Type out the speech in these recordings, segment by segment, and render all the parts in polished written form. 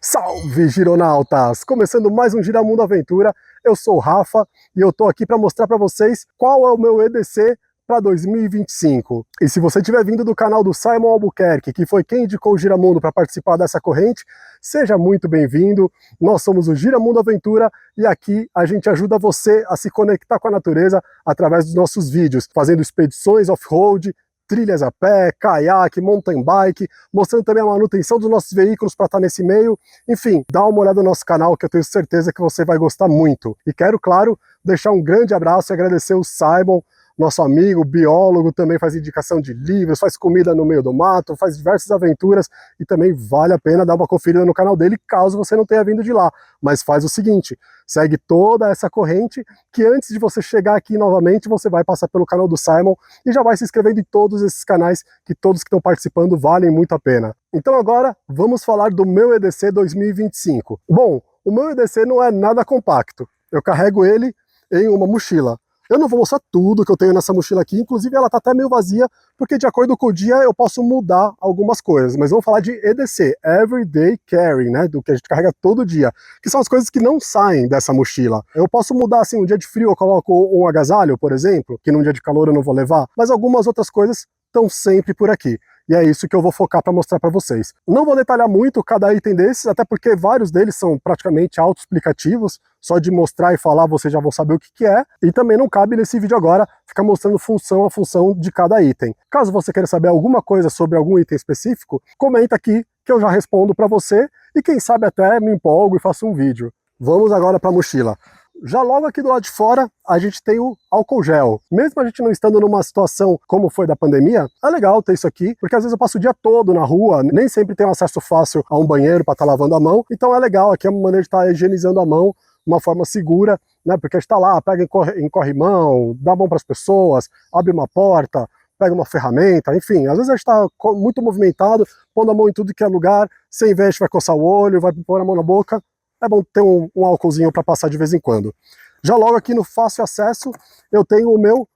Salve, gironautas! Começando mais um Giramundo Aventura, eu sou o Rafa e eu tô aqui para mostrar para vocês qual é o meu EDC para 2025. E se você tiver vindo do canal do Simon Albuquerque, que foi quem indicou o Giramundo para participar dessa corrente, seja muito bem-vindo. Nós somos o Giramundo Aventura e aqui a gente ajuda você a se conectar com a natureza através dos nossos vídeos, fazendo expedições off-road, trilhas a pé, caiaque, mountain bike, mostrando também a manutenção dos nossos veículos para estar nesse meio. Enfim, dá uma olhada no nosso canal que eu tenho certeza que você vai gostar muito. E quero, claro, deixar um grande abraço e agradecer o Simon, nosso amigo, biólogo, também faz indicação de livros, faz comida no meio do mato, faz diversas aventuras e também vale a pena dar uma conferida no canal dele caso você não tenha vindo de lá. Mas faz o seguinte, segue toda essa corrente que antes de você chegar aqui novamente você vai passar pelo canal do Simon e já vai se inscrevendo em todos esses canais que todos que estão participando valem muito a pena. Então agora vamos falar do meu EDC 2025. Bom, o meu EDC não é nada compacto, eu carrego ele em uma mochila. Eu não vou mostrar tudo que eu tenho nessa mochila aqui, inclusive ela tá até meio vazia, porque de acordo com o dia eu posso mudar algumas coisas, mas vamos falar de EDC, Everyday Carry, né, do que a gente carrega todo dia, que são as coisas que não saem dessa mochila. Eu posso mudar assim, um dia de frio eu coloco um agasalho, por exemplo, que num dia de calor eu não vou levar, mas algumas outras coisas estão sempre por aqui. E é isso que eu vou focar para mostrar para vocês. Não vou detalhar muito cada item desses, até porque vários deles são praticamente autoexplicativos, só de mostrar e falar vocês já vão saber o que é, e também não cabe nesse vídeo agora ficar mostrando função a função de cada item. Caso você queira saber alguma coisa sobre algum item específico, comenta aqui que eu já respondo para você, e quem sabe até me empolgo e faço um vídeo. Vamos agora para a mochila. Já logo aqui do lado de fora, a gente tem o álcool gel. Mesmo a gente não estando numa situação como foi da pandemia, é legal ter isso aqui, porque às vezes eu passo o dia todo na rua, nem sempre tenho acesso fácil a um banheiro para estar lavando a mão, então é legal, aqui é uma maneira de estar higienizando a mão de uma forma segura, né? Porque a gente está lá, pega em corrimão, dá a mão para as pessoas, abre uma porta, pega uma ferramenta, enfim, às vezes a gente está muito movimentado, pondo a mão em tudo que é lugar, sem veste vai coçar o olho, vai pôr a mão na boca. É bom ter um álcoolzinho para passar de vez em quando. Já logo aqui no fácil acesso, eu tenho o meu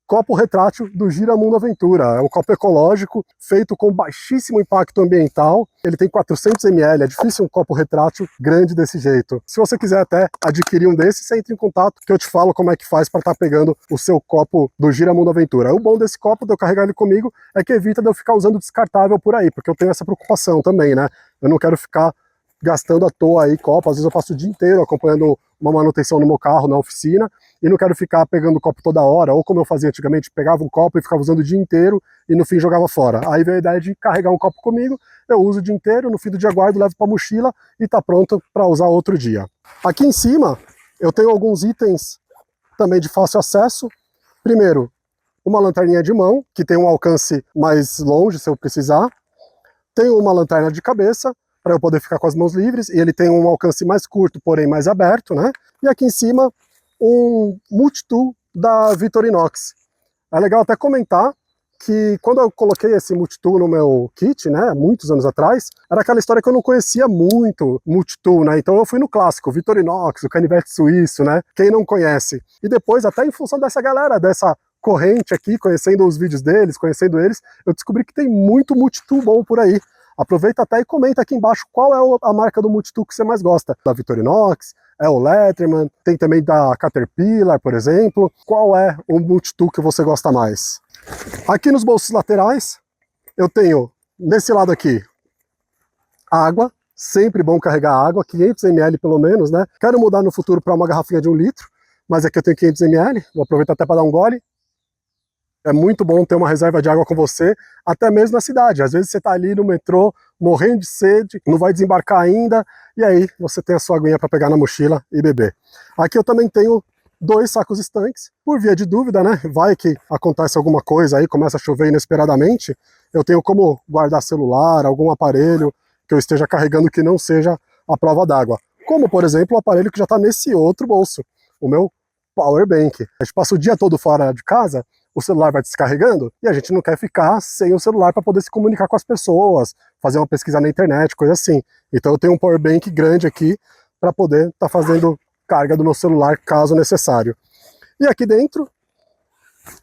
copo retrátil do Giramundo Aventura. É um copo ecológico, feito com baixíssimo impacto ambiental. Ele tem 400 ml, é difícil um copo retrátil grande desse jeito. Se você quiser até adquirir um desses, você entra em contato que eu te falo como é que faz para estar pegando o seu copo do Giramundo Aventura. O bom desse copo, de eu carregar ele comigo, é que evita de eu ficar usando descartável por aí, porque eu tenho essa preocupação também, né? Eu não quero ficar gastando à toa aí copo, às vezes eu passo o dia inteiro acompanhando uma manutenção no meu carro, na oficina, e não quero ficar pegando copo toda hora, ou como eu fazia antigamente, pegava um copo e ficava usando o dia inteiro, e no fim jogava fora. Aí veio a ideia de carregar um copo comigo, eu uso o dia inteiro, no fim do dia guardo, levo para a mochila, e tá pronto para usar outro dia. Aqui em cima, eu tenho alguns itens também de fácil acesso. Primeiro, uma lanterninha de mão, que tem um alcance mais longe, se eu precisar. Tenho uma lanterna de cabeça, para eu poder ficar com as mãos livres, e ele tem um alcance mais curto, porém mais aberto, né? E aqui em cima, um multitool da Victorinox. É legal até comentar que quando eu coloquei esse multitool no meu kit, né, muitos anos atrás, era aquela história que eu não conhecia muito multitool, né? Então eu fui no clássico, o Victorinox, o canivete suíço, né? Quem não conhece. E depois, até em função dessa galera, dessa corrente aqui, conhecendo os vídeos deles, conhecendo eles, eu descobri que tem muito multitool bom por aí. Aproveita até e comenta aqui embaixo qual é a marca do multitool que você mais gosta. Da Victorinox, é o Leatherman, tem também da Caterpillar, por exemplo. Qual é o multitool que você gosta mais? Aqui nos bolsos laterais, eu tenho, nesse lado aqui, água. Sempre bom carregar água, 500 ml pelo menos, né? Quero mudar no futuro para uma garrafinha de 1 litro, mas aqui eu tenho 500 ml, vou aproveitar até para dar um gole. É muito bom ter uma reserva de água com você, até mesmo na cidade. Às vezes você está ali no metrô, morrendo de sede, não vai desembarcar ainda, e aí você tem a sua aguinha para pegar na mochila e beber. Aqui eu também tenho 2 sacos estanques, por via de dúvida, né? Vai que acontece alguma coisa aí, começa a chover inesperadamente, eu tenho como guardar celular, algum aparelho que eu esteja carregando que não seja a prova d'água. Como, por exemplo, o aparelho que já está nesse outro bolso, o meu Power Bank. A gente passa o dia todo fora de casa, o celular vai descarregando e a gente não quer ficar sem o celular para poder se comunicar com as pessoas, fazer uma pesquisa na internet, coisa assim. Então eu tenho um power bank grande aqui para poder estar fazendo carga do meu celular caso necessário. E aqui dentro,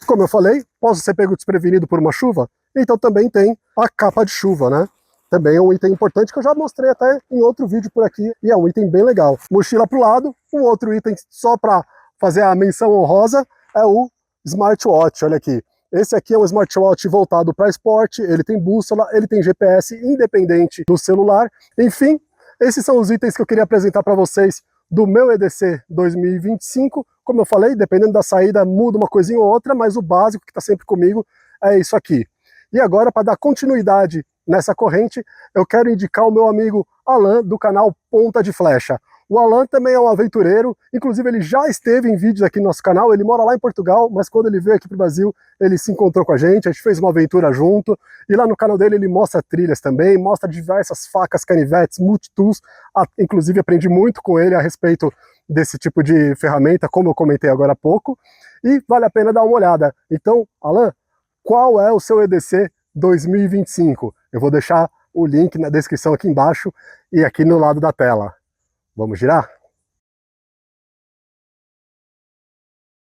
como eu falei, posso ser pego desprevenido por uma chuva, então também tem a capa de chuva, né? também é um item importante que eu já mostrei até em outro vídeo por aqui, e é um item bem legal. Mochila pro lado, um outro item só para fazer a menção honrosa é o smartwatch, olha aqui. Esse aqui é um smartwatch voltado para esporte, ele tem bússola, ele tem GPS independente do celular. Enfim, esses são os itens que eu queria apresentar para vocês do meu EDC 2025. Como eu falei, dependendo da saída muda uma coisinha ou outra, mas o básico que está sempre comigo é isso aqui. E agora, para dar continuidade nessa corrente, eu quero indicar o meu amigo Alan, do canal Ponta de Flecha. O Alan também é um aventureiro, inclusive ele já esteve em vídeos aqui no nosso canal, ele mora lá em Portugal, mas quando ele veio aqui para o Brasil, ele se encontrou com a gente fez uma aventura junto, e lá no canal dele ele mostra trilhas também, mostra diversas facas, canivetes, multitools, inclusive aprendi muito com ele a respeito desse tipo de ferramenta, como eu comentei agora há pouco, e vale a pena dar uma olhada. Então, Alan, qual é o seu EDC 2025? Eu vou deixar o link na descrição aqui embaixo e aqui no lado da tela. Vamos girar?